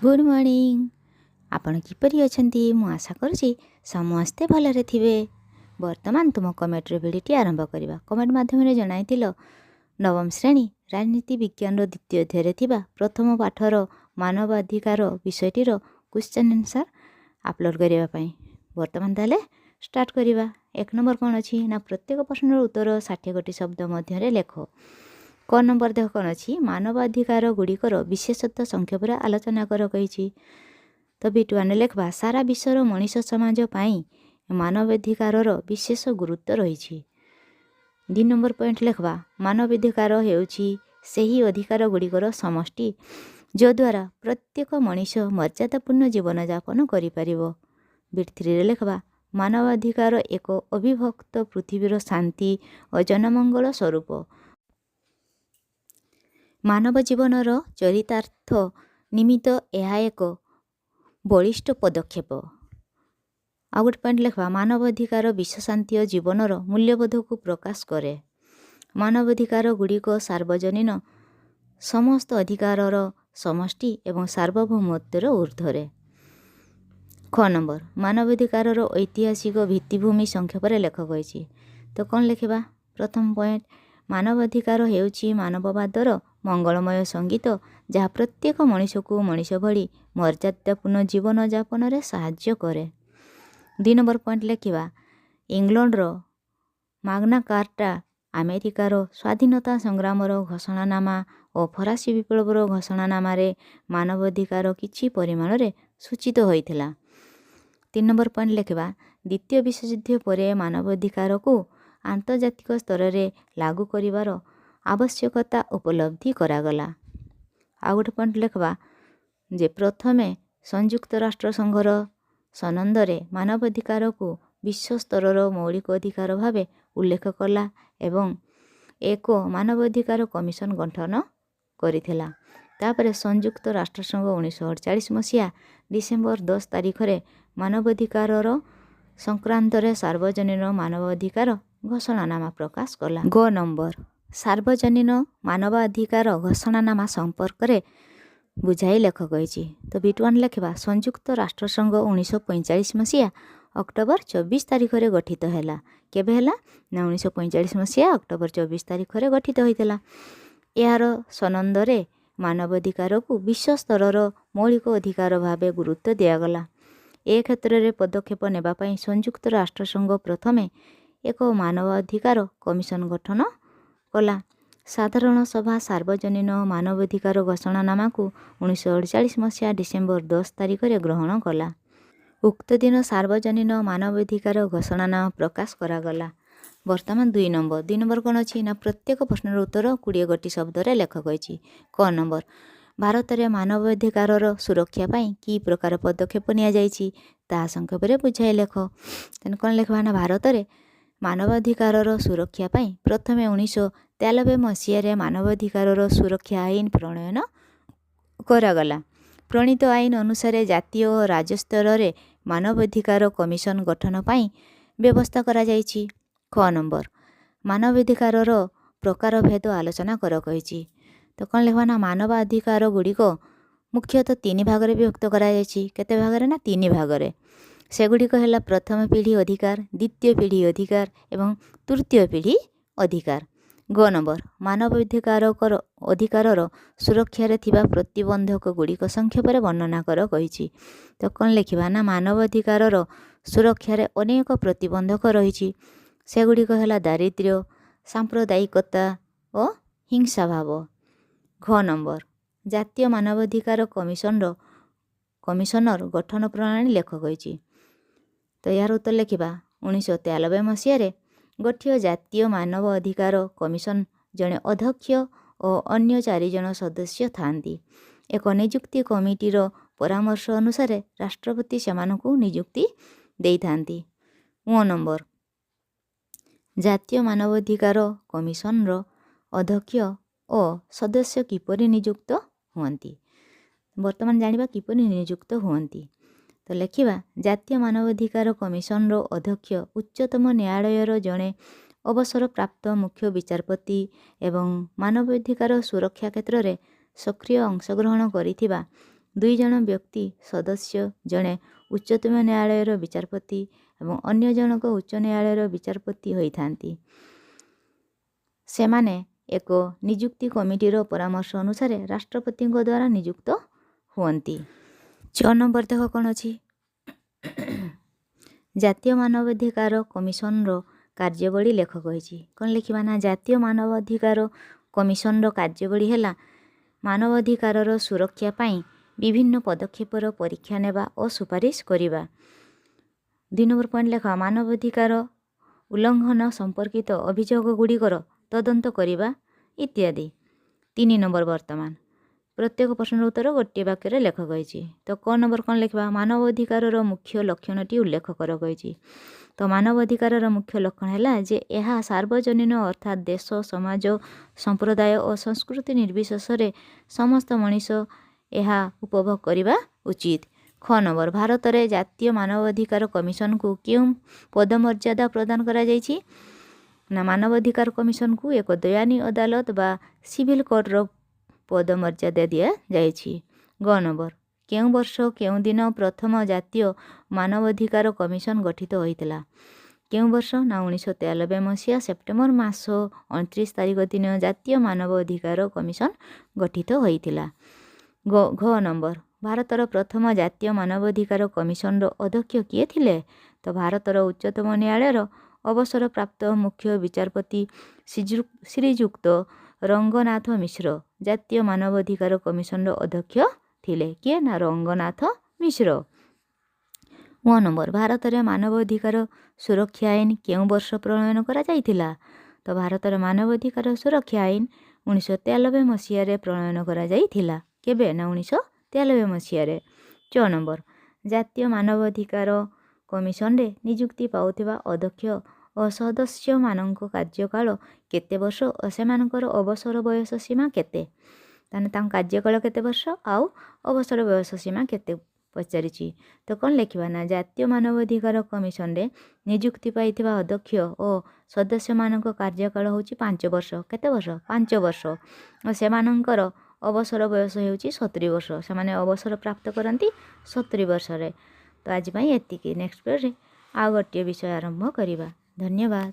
Good morning. आपण किपरि अछंती मु आशा करुछि समस्ते भलरे थिबे। वर्तमान तुम कमेंट भिडियोटी आरंभ करवा। कमेंट माध्यम जनाइथिलो नवम श्रेणी राजनीति विज्ञान द्वितीय अध्याय थिबा प्रथम पाठर मानवाधिकार विषयटीर क्वेश्चन आंसर अपलोड करने पाई। वर्तमान ताले स्टार्ट करवा। एक नंबर कौन अच्छी ना प्रत्येक प्रश्नर उत्तर 60 गोटी शब्द मध्य लेख। क नंबर देख कौन अच्छी मानवाधिकार गुड़िकर विशेषत्व संक्षेप आलोचना कर कही। तो बिट वन लेखवा सारा विश्वर मनीष समाज पाई मानवाधिकार विशेष गुरुत्व रही। 2 नंबर पॉइंट लेखवा मानवाधिकार हेउछि सेही अधिकार गुड़िकर समष्टि जो द्वारा प्रत्येक मनीष मर्यादापूर्ण जीवन यापन करिपारिबो। बिट 3 लेखवा मानवाधिकार एक अविभक्त पृथ्वीर शांति और जनमंगल स्वरूप मानव जीवनर चरितार्थ निमित्त यह एक बलिष्ठ पदक्षेप। आ गोटे पॉइंट लेखवा मानवाधिकार विश्व शांति और जीवनर मूल्यबोध को प्रकाश करे। मानवाधिकार गुड़िक सार्वजनीन समस्त अधिकारर समष्टि एवं सार्वभौमत्वर ऊर्ध्वरे। ख नंबर मानवाधिकार ऐतिहासिक भित्तिभूमि संक्षेप लेख कही। तो कौन लिखा प्रथम पॉइंट मानवाधिकार हेउछि मानववादर मंगलमय संगीत जहाँ प्रत्येक मनीष को मनीष भली मर्यादापूर्ण जीवन यापन रे साहाय्य करे। 2 नंबर पॉइंट लिखा इंग्लैंडर माग्ना कार्टा अमेरिकार स्वाधीनता संग्रामर घोषणानामा और फरासी विप्लवर घोषणानामा रे मानवाधिकार किछि परिमाण रे सूचित होइथिला। 3 नंबर पॉइंट लिखा द्वितीय विश्वयुद्ध पर मानवाधिकार को आंतर्जातिक स्तर में लागू करिवार आवश्यकता उपलब्धि करागला। आ गोटे पॉइंट लिखवा जे प्रथमे संयुक्त राष्ट्र संघर सनंदरे मानवाधिकार को विश्व स्तरर मौलिक अधिकार भावे उल्लेख कला एवं एक मानवाधिकार कमिशन गठन करिथिला। तापरे संयुक्त राष्ट्र संघ 1948 मसीहा डिसेम्बर 10 तारिख रे मानवाधिकारर संक्रांत रे सार्वजनीन मानवाधिकार घोषणानामा प्रकाश कला। ग नंबर सार्वजनीन मानवाधिकार घोषणानामा संपर्क रे बुझाई लेख कही। तो बिट 1 लेखवा संयुक्त राष्ट्र संघ 1945 मसीहा अक्टोबर 24 तारिख रे गठित हैला। केबे हैला ना 1945 मसीहा अक्टोबर 24 तारिख रे गठित होइतला। यार सनंदरे मानवाधिकार को विश्व स्तरर मौलिक अधिकार भावे गुरुत्व दियागला। ए क्षेत्र में पदक्षेप नेबा पई संयुक्त राष्ट्र संघ प्रथमे एक मानवाधिकार कमिशन गठन कला। साधारण सभा सार्वजनीन मानवाधिकार घोषणानामा को 1948 मसीहा डिसेम्बर 10 तारिख रे ग्रहण कला। उक्त दिन सार्वजनीन मानवाधिकार घोषणानामा प्रकाश करागला। वर्तमान 2 नंबर कौन अच्छी ना प्रत्येक प्रश्नर उत्तर 20 गोटी शब्द रे लेख कही। क नंबर भारत में मानवाधिकार सुरक्षा पाई की प्रकार पदक्षेप निया जाइछि ता संक्षेप रे बुझाई लेख। तेन कौन लिखवा ना भारत में मानवाधिकार सुरक्षा पाई प्रथमे 1993 मसीह मानवाधिकार सुरक्षा आईन प्रणयन करागला। प्रणीत आईन अनुसार जातीय और राज्य स्तर में मानवाधिकार कमिशन गठन पाई व्यवस्था करा जाइछि। ख नंबर मानवाधिकार प्रकार भेद आलोचना कर कही। तो कौन लिखवा ना मानवाधिकार गुड़िक मुख्यतः 3 भाग में विभक्त करा जाइछि। केते भाग ना 3 भाग में। सेगुड़िक है प्रथम पीढ़ी अधिकार, द्वितीय पीढ़ी अधिकार एवं तृतीय पीढ़ी अधिकार। ग नंबर मानवाधिकार अधिकार सुरक्षा रे थिबा प्रतिबंधक गुड़िक संक्षेप में वर्णना कर कही। तो कौन लिखा ना मानवाधिकार सुरक्षा रे अनेक प्रतिबंधक रही। सेगुड़िक है दारिद्र्य, सांप्रदायिकता और हिंसा भाव। घ नंबर जातीय मानवाधिकार कमिशनर गठन प्रणाली लेख कही। तो यार उत्तर लिखा 1993 मसीह गठित जातीय मानव अधिकार कमिशन जड़े अध्यक्ष और अन्य 4 जन सदस्य थांती। एक नियुक्ति कमिटीर परामर्श अनुसार राष्ट्रपति सेमानकु नियुक्ति देई थांती। व नंबर जातीय मानवाधिकार कमिशनर अध्यक्ष और सदस्य किपरि नियुक्त हुअन्ति। वर्तमान जानिबा किपरि नियुक्त हुअन्ति। तो लिखा जातीय मानवाधिकार कमिशनर अध्यक्ष उच्चतम न्यायालयर जड़े अवसर प्राप्त मुख्य विचारपति एवं मानवाधिकार सुरक्षा क्षेत्र में सक्रिय अंशग्रहण करिथिबा ଦୁଇ ଜଣ ବ୍ୟକ୍ତି ସଦସ୍ୟ, ଜଣେ ଉଚ୍ଚତମ ନ୍ୟାୟାଳୟର ବିଚାରପତି ଏବଂ ଅନ୍ୟ ଜଣକ ଉଚ୍ଚ ନ୍ୟାୟାଳୟର ବିଚାରପତି ହୋଇଥାନ୍ତି। ସେମାନେ ଏକ ନିଯୁକ୍ତି କମିଟିର ପରାମର୍ଶ ଅନୁସାରେ ରାଷ୍ଟ୍ରପତିଙ୍କ ଦ୍ୱାରା ନିଯୁକ୍ତ ହୁଅନ୍ତି। 6 ନମ୍ବର ଦେଖ କ'ଣ ଅଛି। ଜାତୀୟ ମାନବାଧିକାର କମିଶନର କାର୍ଯ୍ୟାବଳୀ ଲେଖ କହିଛି। କ'ଣ ଲେଖିବା ନା ଜାତୀୟ ମାନବାଧିକାର କମିଶନର କାର୍ଯ୍ୟାବଳୀ ହେଲା ମାନବାଧିକାରର ସୁରକ୍ଷା ପାଇଁ ବିଭିନ୍ନ ପଦକ୍ଷେପର ପରୀକ୍ଷା ନେବା ଓ ସୁପାରିଶ କରିବା। 2 ନମ୍ବର ପଏଣ୍ଟ ଲେଖ ମାନବାଧିକାର ଉଲ୍ଲଙ୍ଘନ ସମ୍ପର୍କିତ ଅଭିଯୋଗ ଗୁଡ଼ିକର ତଦନ୍ତ କରିବା ଇତ୍ୟାଦି। 3 ନମ୍ବର ବର୍ତ୍ତମାନ ପ୍ରତ୍ୟେକ ପ୍ରଶ୍ନର ଉତ୍ତର ଗୋଟିଏ ବାକ୍ୟରେ ଲେଖ କହିଛି। ତ କ ନମ୍ବର କ'ଣ ଲେଖିବା ମାନବାଧିକାରର ମୁଖ୍ୟ ଲକ୍ଷଣଟି ଉଲ୍ଲେଖ କର କହିଛି। ତ ମାନବାଧିକାରର ମୁଖ୍ୟ ଲକ୍ଷଣ ହେଲା ଯେ ଏହା ସାର୍ବଜନୀନ ଅର୍ଥାତ୍ ଦେଶ, ସମାଜ, ସମ୍ପ୍ରଦାୟ ଓ ସଂସ୍କୃତି ନିର୍ବିଶେଷରେ ସମସ୍ତ ମଣିଷ ଏହା ଉପଭୋଗ କରିବା ଉଚିତ। ଖ ନମ୍ବର ଭାରତରେ ଜାତୀୟ ମାନବାଧିକାର କମିଶନକୁ କେଉଁ ପଦମର୍ଯ୍ୟାଦା ପ୍ରଦାନ କରାଯାଇଛି ନା ମାନବାଧିକାର କମିଶନକୁ ଏକ ଦୟାନୀ ଅଦାଲତ ବା ସିଭିଲ କୋର୍ଟର ପଦମର୍ଯ୍ୟାଦା ଦିଆଯାଇଛି। ଗ ନମ୍ବର କେଉଁ ବର୍ଷ କେଉଁ ଦିନ ପ୍ରଥମ ଜାତୀୟ ମାନବାଧିକାର କମିଶନ ଗଠିତ ହୋଇଥିଲା? କେଉଁ ବର୍ଷ ନା 1993 ମସିହା ସେପ୍ଟେମ୍ବର ମାସ 29 ତାରିଖ ଦିନ ଜାତୀୟ ମାନବ ଅଧିକାର କମିଶନ ଗଠିତ ହୋଇଥିଲା। ଘ ନମ୍ବର ଭାରତର ପ୍ରଥମ ଜାତୀୟ ମାନବାଧିକାର କମିଶନର ଅଧ୍ୟକ୍ଷ କିଏ ଥିଲେ? ତ ଭାରତର ଉଚ୍ଚତମ ନ୍ୟାୟାଳୟର ଅବସରପ୍ରାପ୍ତ ମୁଖ୍ୟ ବିଚାରପତି ଶ୍ରୀଯୁକ୍ତ ରଙ୍ଗନାଥ ମିଶ୍ର ଜାତୀୟ ମାନବାଧିକାର କମିଶନର ଅଧ୍ୟକ୍ଷ ଥିଲେ। କିଏ ନା ରଙ୍ଗନାଥ ମିଶ୍ର। ମ ନମ୍ବର ଭାରତରେ ମାନବାଧିକାର ସୁରକ୍ଷା ଆଇନ କେଉଁ ବର୍ଷ ପ୍ରଣୟନ କରାଯାଇଥିଲା? ତ ଭାରତର ମାନବାଧିକାର ସୁରକ୍ଷା ଆଇନ 1993 ମସିହାରେ ପ୍ରଣୟନ କରାଯାଇଥିଲା। କେବେ ନା 1993 ମସିହାରେ। 4 ନମ୍ବର ଜାତୀୟ ମାନବାଧିକାର କମିଶନରେ ନିଯୁକ୍ତି ପାଉଥିବା ଅଧ୍ୟକ୍ଷ ଓ ସଦସ୍ୟମାନଙ୍କ କାର୍ଯ୍ୟକାଳ କେତେ ବର୍ଷ ଓ ସେମାନଙ୍କର ଅବସର ବୟସ ସୀମା କେତେ? ତାହେଲେ ତାଙ୍କ କାର୍ଯ୍ୟକାଳ କେତେ ବର୍ଷ ଆଉ ଅବସର ବୟସ ସୀମା କେତେ ପଚାରିଛି। ତ କ'ଣ ଲେଖିବା ନା ଜାତୀୟ ମାନବାଧିକାର କମିଶନରେ ନିଯୁକ୍ତି ପାଇଥିବା ଅଧ୍ୟକ୍ଷ ଓ ସଦସ୍ୟମାନଙ୍କ କାର୍ଯ୍ୟକାଳ ହେଉଛି 5 ବର୍ଷ। କେତେ ବର୍ଷ? 5 ବର୍ଷ। ଓ ସେମାନଙ୍କର ଅବସର ବୟସ ହେଉଛି 70 ବର୍ଷ। ସେମାନେ ଅବସର ପ୍ରାପ୍ତ କରନ୍ତି 70 ବର୍ଷରେ। ତ ଆଜି ପାଇଁ ଏତିକି। ନେକ୍ସଟ ପେଜରେ ଆଉ ଗୋଟିଏ ବିଷୟ ଆରମ୍ଭ କରିବା। ଧନ୍ୟବାଦ।